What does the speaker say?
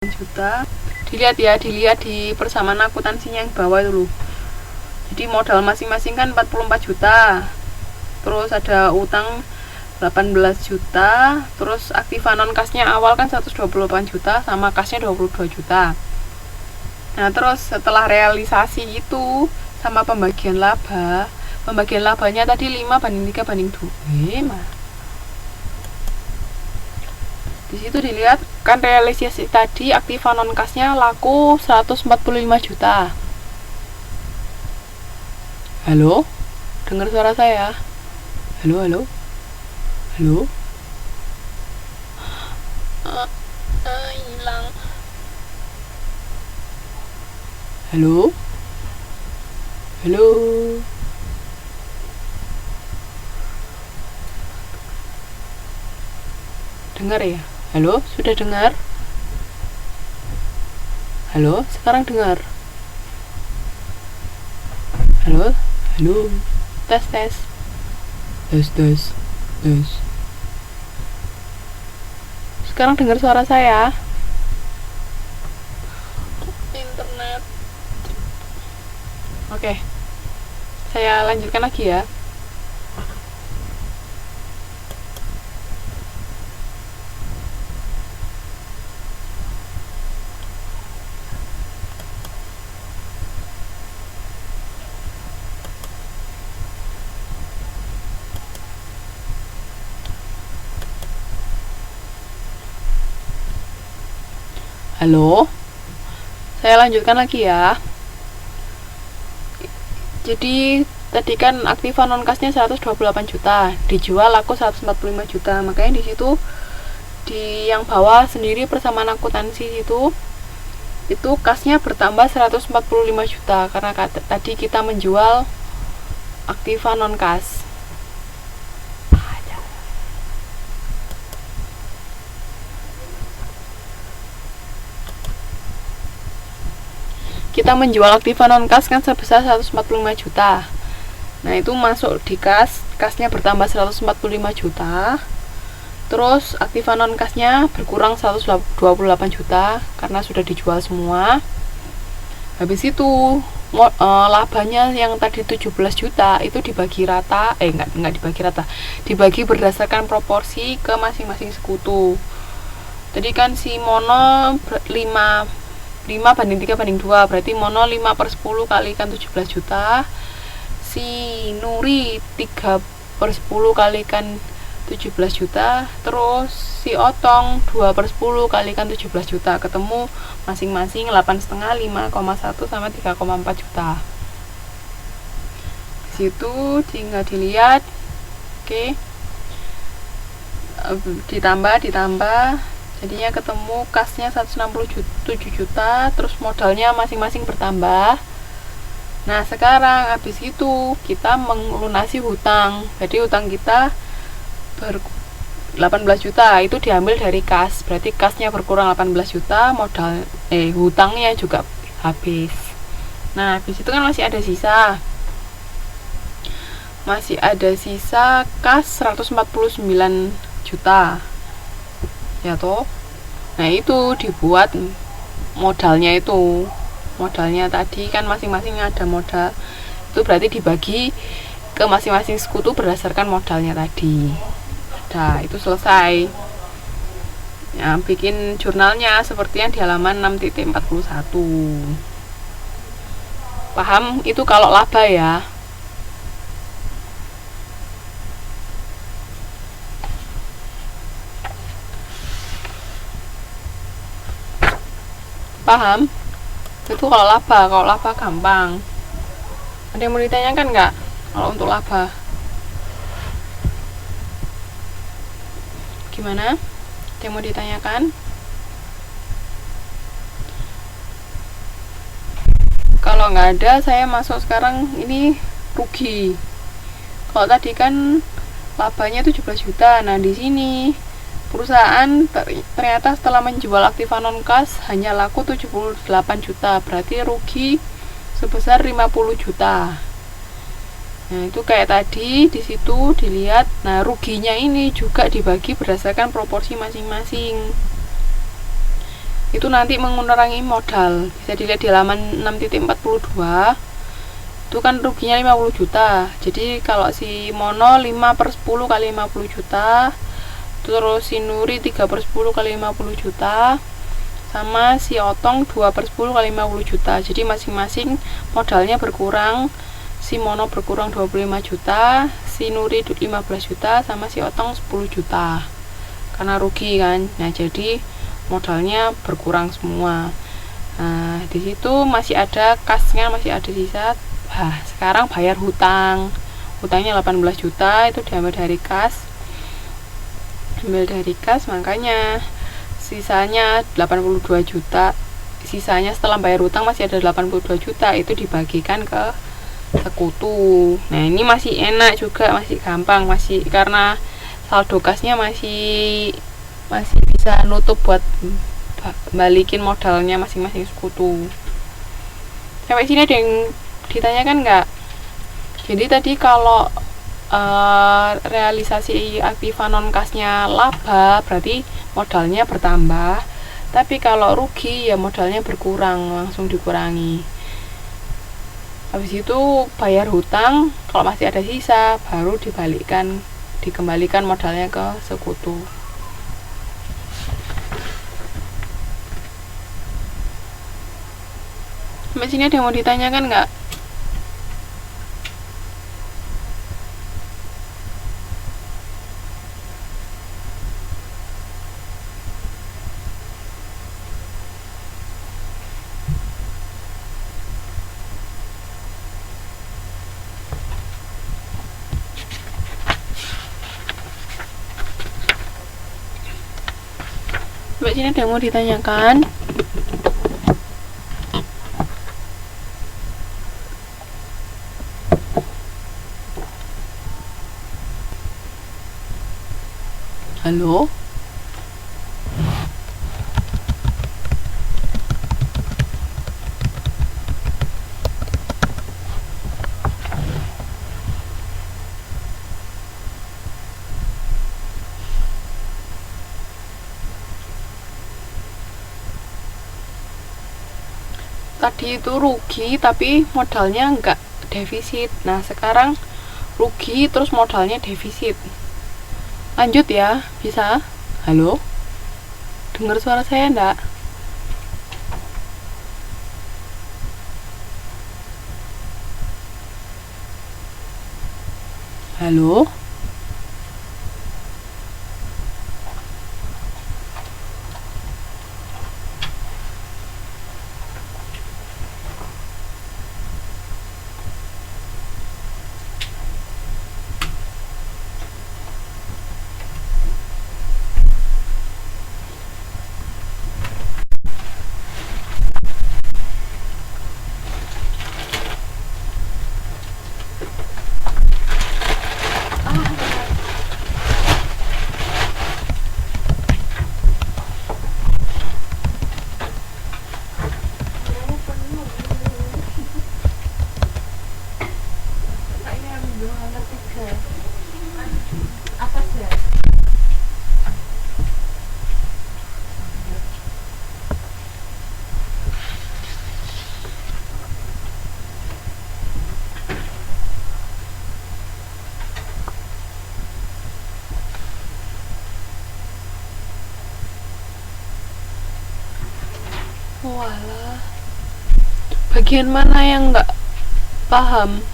juta. Dilihat ya, dilihat di persamaan akuntansinya yang bawah itu loh. Jadi modal masing-masing kan 44 juta. Terus ada utang 18 juta, terus aktiva non kasnya awal kan 128 juta sama kasnya 22 juta. Nah, terus setelah realisasi itu sama pembagian laba, pembagian labanya tadi 5:3:2. Di situ dilihat kan realisasi tadi aktiva non kasnya laku 145 juta. Halo? Dengar suara saya? Halo, halo? Halo? Hilang. Halo? Halo? Dengar ya? Halo? Sudah dengar? Halo? Sekarang dengar? Halo? Halo? Tes, tes. Tes, tes. Tes. Sekarang dengar suara saya? Internet. Oke. Saya lanjutkan lagi ya. Halo, saya lanjutkan lagi ya. Jadi tadi kan aktiva non kasnya 128 juta, dijual laku 145 juta. Makanya di situ di yang bawah sendiri persamaan akuntansi itu kasnya bertambah 145 juta karena tadi kita menjual aktiva non kas. Kita menjual aktiva non kas kan sebesar 145 juta. Nah, itu masuk di kasnya bertambah 145 juta. Terus aktiva non kasnya berkurang 128 juta karena sudah dijual semua. Habis itu labanya yang tadi 17 juta itu dibagi rata, enggak dibagi rata. Dibagi berdasarkan proporsi ke masing-masing sekutu. Tadi kan si Mono 5:3:2, berarti Mono 5/10 kalikan 17 juta, si Nuri 3/10 kalikan 17 juta, terus si Otong 2/10 kalikan 17 juta, ketemu masing-masing 8,5, 5,1 sama 3,4 juta. Di situ tinggal dilihat, oke, ditambah jadinya ketemu kasnya 167 juta, terus modalnya masing-masing bertambah. Nah, sekarang habis itu kita melunasi hutang. Jadi hutang kita 18 juta itu diambil dari kas. Berarti kasnya berkurang 18 juta, hutangnya juga habis. Nah, habis itu kan masih ada sisa. Masih ada sisa kas 149 juta. Ya toh. Nah, itu dibuat modalnya itu. Modalnya tadi kan masing-masing ada modal. Itu berarti dibagi ke masing-masing sekutu berdasarkan modalnya tadi. Nah, itu selesai. Ya, bikin jurnalnya seperti yang di halaman 6.41. Paham? Itu kalau laba ya. Paham? Itu kalau laba gampang. Ada yang mau ditanyakan nggak kalau untuk laba? Gimana? Ada yang mau ditanyakan? Kalau nggak ada, saya masuk sekarang ini rugi. Kalau tadi kan labanya 17 juta. Nah, di sini perusahaan ternyata setelah menjual aktiva non kas hanya laku 78 juta, berarti rugi sebesar 50 juta. Nah, itu kayak tadi di situ dilihat. Nah, ruginya ini juga dibagi berdasarkan proporsi masing-masing. itu nanti mengurangi modal. Bisa dilihat di halaman 6.42, itu kan ruginya 50 juta. Jadi kalau si Mono 5/10 kali 50 juta, terus si Nuri 3/10 kali 50 juta, sama si Otong 2/10 kali 50 juta. Jadi masing-masing modalnya berkurang. Si Mono berkurang 25 juta, si Nuri 15 juta, sama si Otong 10 juta. Karena rugi kan. Nah, jadi modalnya berkurang semua. Nah, di situ masih ada kasnya, masih ada sisa. Nah, sekarang bayar hutang. Hutangnya 18 juta, itu diambil dari kas. Makanya sisanya 82 juta. Sisanya setelah bayar hutang masih ada 82 juta, itu dibagikan ke sekutu. Nah, ini masih enak juga, masih gampang, masih karena saldo kasnya masih bisa nutup buat balikin modalnya masing-masing sekutu. Sampai sini ada yang ditanyakan nggak? Jadi tadi kalau realisasi aktiva non kasnya laba, berarti modalnya bertambah. Tapi kalau rugi ya modalnya berkurang, langsung dikurangi. Habis itu bayar hutang, kalau masih ada sisa baru dikembalikan modalnya ke sekutu. Sampai sini ada yang mau ditanyakan nggak? Sampai sini ada yang mau ditanyakan? Halo? Tadi itu rugi tapi modalnya enggak defisit. Nah, sekarang rugi terus modalnya defisit. Lanjut ya, bisa? Halo? Dengar suara saya enggak? Halo? Walah, bagian mana yang nggak paham?